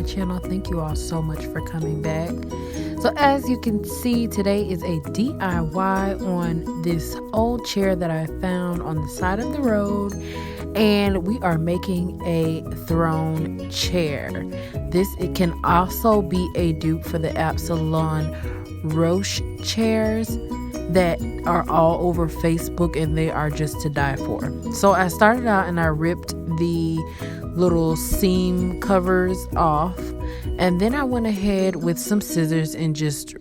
channel. Thank you all so much for coming back. So as you can see, today is a DIY on this old chair that I found on the side of the road, and we are making a throne chair. It can also be a dupe for the Absolom Roche chairs that are all over Facebook, and they are just to die for. So I started out and I ripped the little seam covers off, and then I went ahead with some scissors and just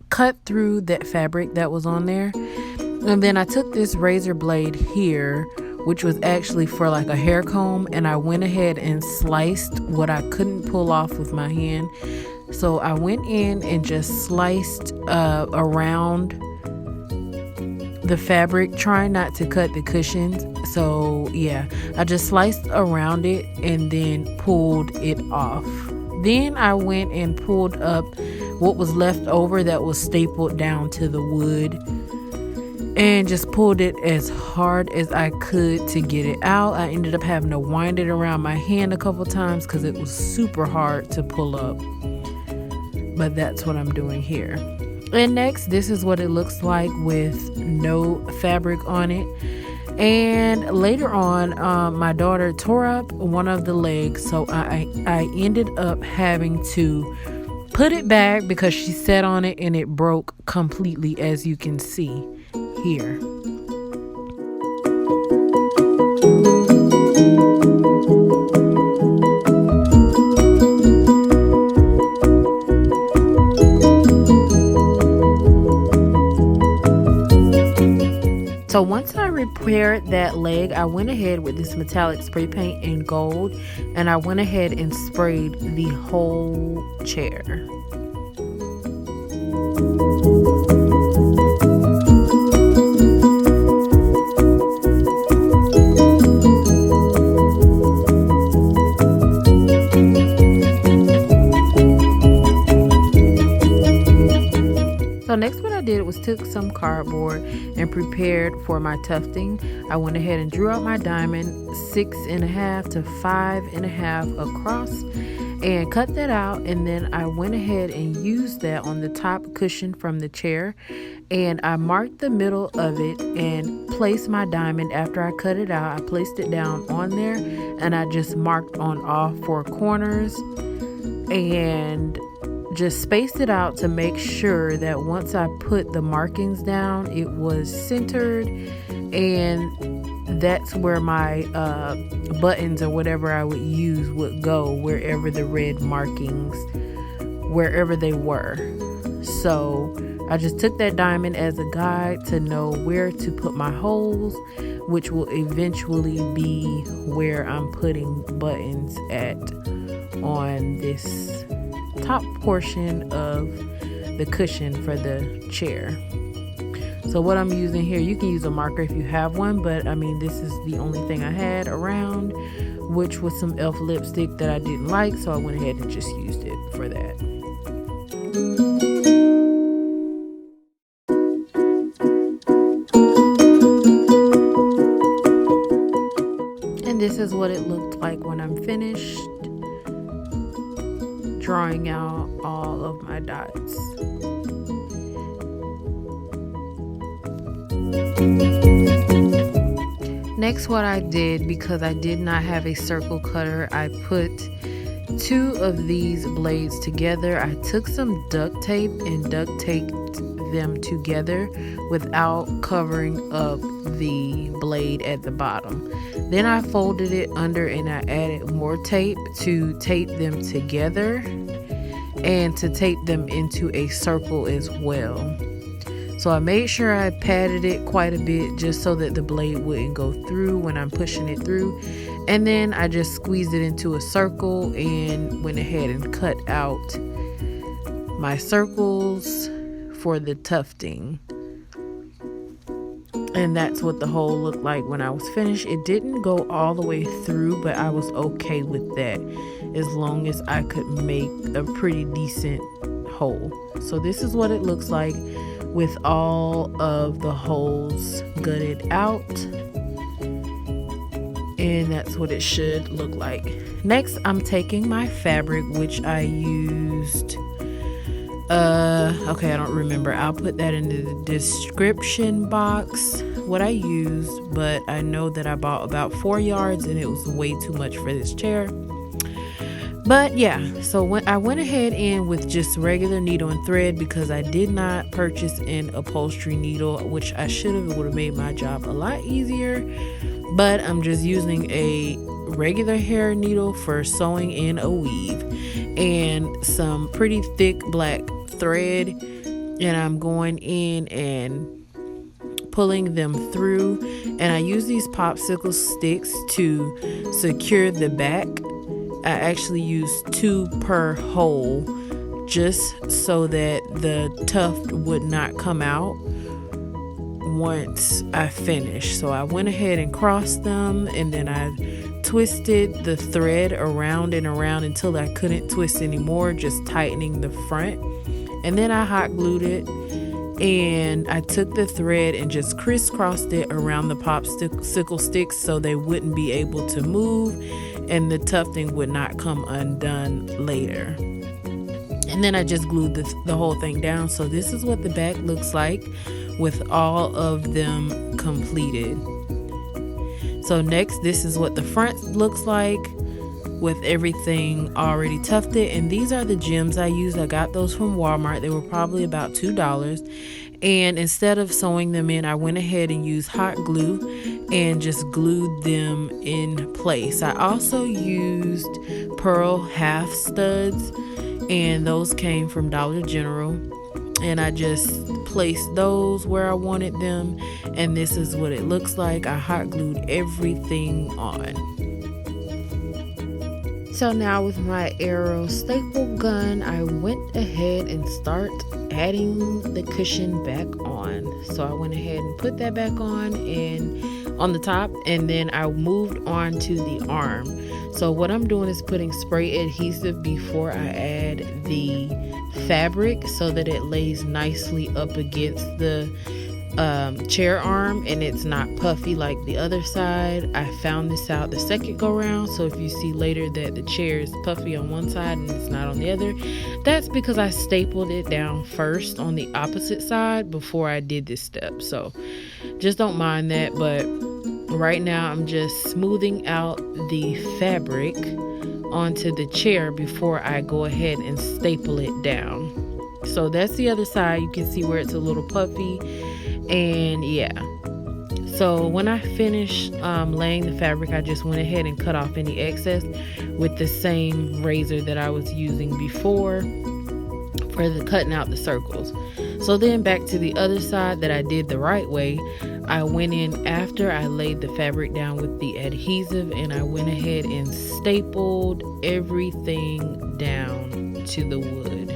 cut through that fabric that was on there. And then I took this razor blade here, which was actually for like a hair comb, and I went ahead and sliced what I couldn't pull off with my hand. So I went in and just sliced around the fabric, trying not to cut the cushions. So yeah, I just sliced around it and then pulled it off. Then I went and pulled up what was left over that was stapled down to the wood, and just pulled it as hard as I could to get it out. I ended up having to wind it around my hand a couple times because it was super hard to pull up, but that's what I'm doing here. And next, this is what it looks like with no fabric on it. And later on, my daughter tore up one of the legs, so I ended up having to put it back because she sat on it and it broke completely, as you can see here. So once I repaired that leg, I went ahead with this metallic spray paint in gold, and I went ahead and sprayed the whole chair. So next what I did was took some cardboard and prepared for my tufting. I went ahead and drew out my diamond 6.5 to 5.5 across and cut that out, and then I went ahead and used that on the top cushion from the chair, and I marked the middle of it and placed my diamond. After I cut it out, I placed it down on there, and I just marked on all four corners and just spaced it out to make sure that once I put the markings down, it was centered, and that's where my buttons or whatever I would use would go, wherever the red markings, wherever they were. So I just took that diamond as a guide to know where to put my holes, which will eventually be where I'm putting buttons at on this top portion of the cushion for the chair. So what I'm using here, you can use a marker if you have one, but I mean, this is the only thing I had around, which was some e.l.f. lipstick that I didn't like, so I went ahead and just used it for that. And this is what it looked like when I'm finished drawing out all of my dots. Next, what I did, because I did not have a circle cutter, I put two of these blades together. I took some duct tape and duct taped them together without covering up the blade at the bottom. Then I folded it under and I added more tape to tape them together and to tape them into a circle as well. So I made sure I patted it quite a bit just so that the blade wouldn't go through when I'm pushing it through. And then I just squeezed it into a circle and went ahead and cut out my circles for the tufting. And that's what the hole looked like when I was finished. It didn't go all the way through, but I was okay with that as long as I could make a pretty decent hole. So this is what it looks like with all of the holes gutted out. and that's what it should look like. Next, I'm taking my fabric, which I used, okay, I don't remember. I'll put that in the description box, what I used, but I know that I bought about 4 yards and it was way too much for this chair. But yeah, so when I went ahead in with just regular needle and thread, because I did not purchase an upholstery needle, which I should have. It would have made my job a lot easier. But I'm just using a regular hair needle for sewing in a weave and some pretty thick black thread, and I'm going in and pulling them through, and I use these popsicle sticks to secure the back. I actually use 2 per hole just so that the tuft would not come out once I finish. So I went ahead and crossed them, and then I twisted the thread around and around until I couldn't twist anymore, just tightening the front. And then I hot glued it, and I took the thread and just crisscrossed it around the popsicle sticks so they wouldn't be able to move and the tufting would not come undone later. And then I just glued the whole thing down. So this is what the back looks like with all of them completed. So next, this is what the front looks like with everything already tufted. And these are the gems I used. I got those from Walmart. They were probably about $2. And instead of sewing them in, I went ahead and used hot glue and just glued them in place. I also used pearl half studs, and those came from Dollar General. And I just placed those where I wanted them, and this is what it looks like. I hot glued everything on. So now with my arrow staple gun, I went ahead and start adding the cushion back on. So I went ahead and put that back on the top, and then I moved on to the arm. So what I'm doing is putting spray adhesive before I add the fabric so that it lays nicely up against the chair arm and it's not puffy like the other side. I found this out the second go round, so if you see later that the chair is puffy on one side and it's not on the other, that's because I stapled it down first on the opposite side before I did this step. So just don't mind that, but right now I'm just smoothing out the fabric onto the chair before I go ahead and staple it down. So that's the other side. You can see where it's a little puffy. And yeah, so when I finished laying the fabric, I just went ahead and cut off any excess with the same razor that I was using before for the cutting out the circles. So then back to the other side that I did the right way, I went in after I laid the fabric down with the adhesive, and I went ahead and stapled everything down to the wood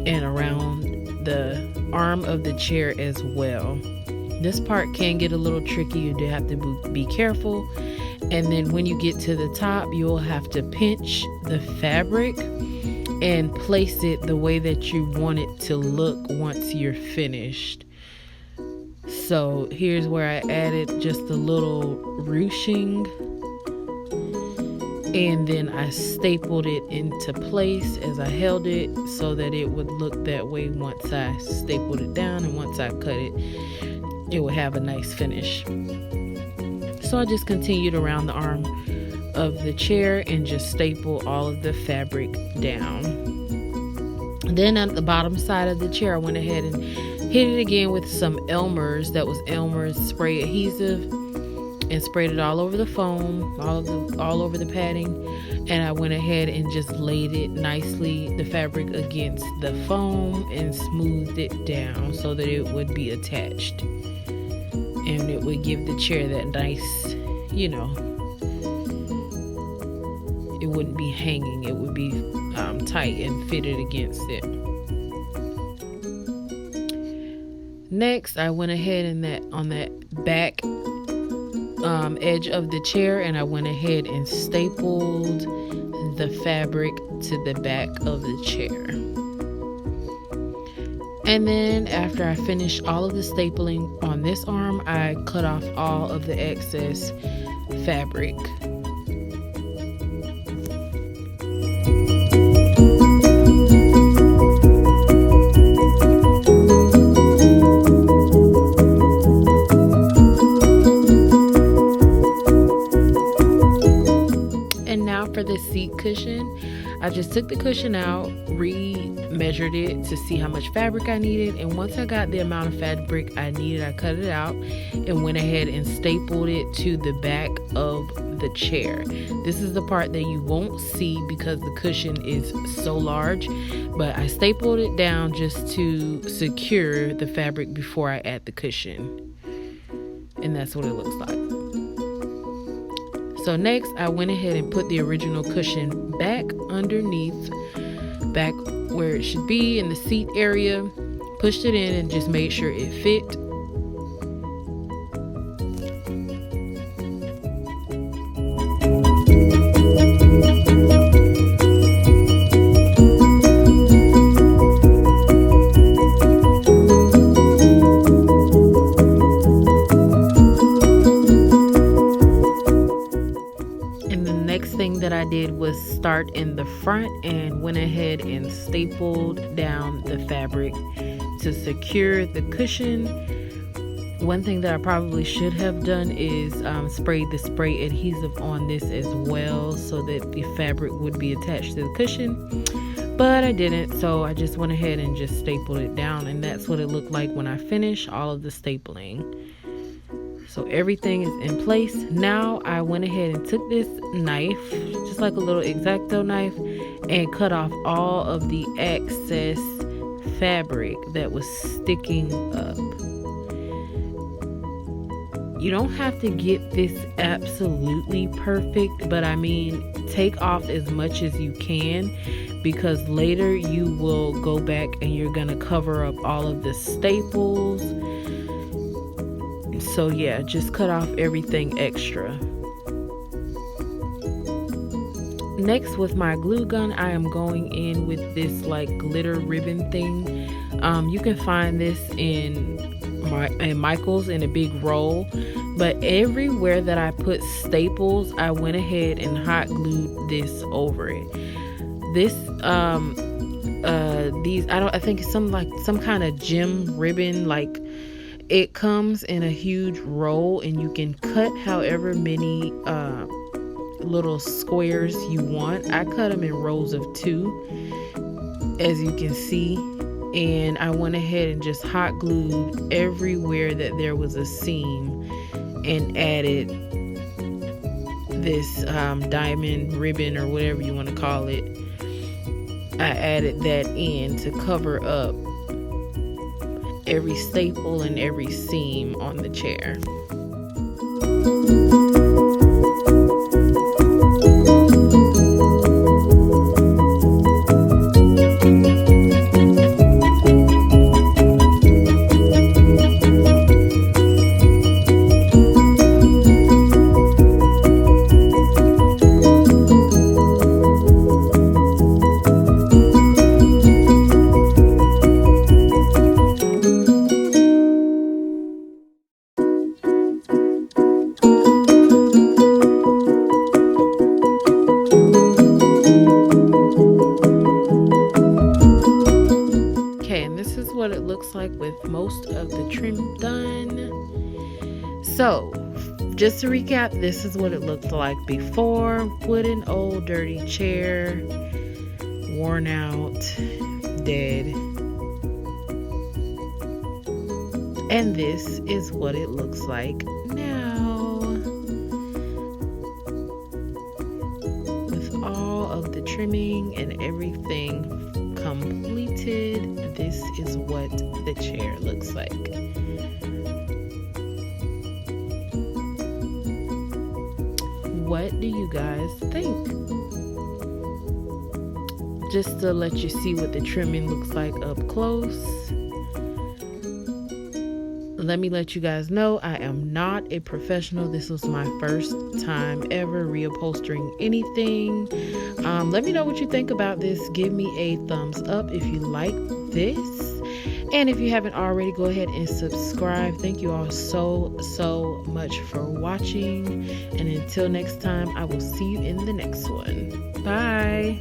and around the arm of the chair as well. This part can get a little tricky. You do have to be careful, and then when you get to the top, you'll have to pinch the fabric and place it the way that you want it to look once you're finished. So here's where I added just a little ruching, and then I stapled it into place as I held it so that it would look that way once I stapled it down, and once I cut it, it would have a nice finish. So I just continued around the arm of the chair and just staple all of the fabric down. Then at the bottom side of the chair, I went ahead and hit it again with some Elmer's. That was Elmer's spray adhesive, and sprayed it all over the foam, all over the padding, and I went ahead and just laid it nicely, the fabric against the foam, and smoothed it down so that it would be attached, and it would give the chair that nice, it wouldn't be hanging, it would be tight and fitted against it. Next, I went ahead and on that back edge of the chair, and I went ahead and stapled the fabric to the back of the chair. And then after I finished all of the stapling on this arm, I cut off all of the excess fabric. And now for the seat cushion, I just took the cushion out, re-measured it to see how much fabric I needed, and once I got the amount of fabric I needed, I cut it out and went ahead and stapled it to the back of the chair. This is the part that you won't see because the cushion is so large, but I stapled it down just to secure the fabric before I add the cushion, and that's what it looks like. So next, I went ahead and put the original cushion back underneath, back where it should be in the seat area, pushed it in and just made sure it fit. That I did was start in the front and went ahead and stapled down the fabric to secure the cushion. One thing that I probably should have done is spray the spray adhesive on this as well so that the fabric would be attached to the cushion, but I didn't, so I just went ahead and just stapled it down, and that's what it looked like when I finished all of the stapling. So everything is in place. Now I went ahead and took this knife, just like a little exacto knife, and cut off all of the excess fabric that was sticking up. You don't have to get this absolutely perfect, but I mean, take off as much as you can, because later you will go back and you're gonna cover up all of the staples. So yeah, just cut off everything extra. Next, with my glue gun, I am going in with this like glitter ribbon thing. You can find this in Michael's in a big roll, but everywhere that I put staples, I went ahead and hot glued this over it. This I think it's some kind of gem ribbon, like it comes in a huge roll, and you can cut however many little squares you want. I cut them in rows of 2, as you can see, and I went ahead and just hot glued everywhere that there was a seam and added this diamond ribbon or whatever you want to call it. I added that in to cover up every staple and every seam on the chair. What it looks like with most of the trim done. So just to recap, this is what it looked like before. Wooden old dirty chair, worn out, dead, and this is what it looks like now, with all of the trimming and everything completed. This is what the chair looks like. What do you guys think? Just to let you see what the trimming looks like up close, let me let you guys know I am not a professional. This was my first time ever reupholstering anything. Let me know what you think about this. Give me a thumbs up if you like this, And if you haven't already, go ahead and subscribe. Thank you all so much for watching. And until next time, I will see you in the next one. Bye.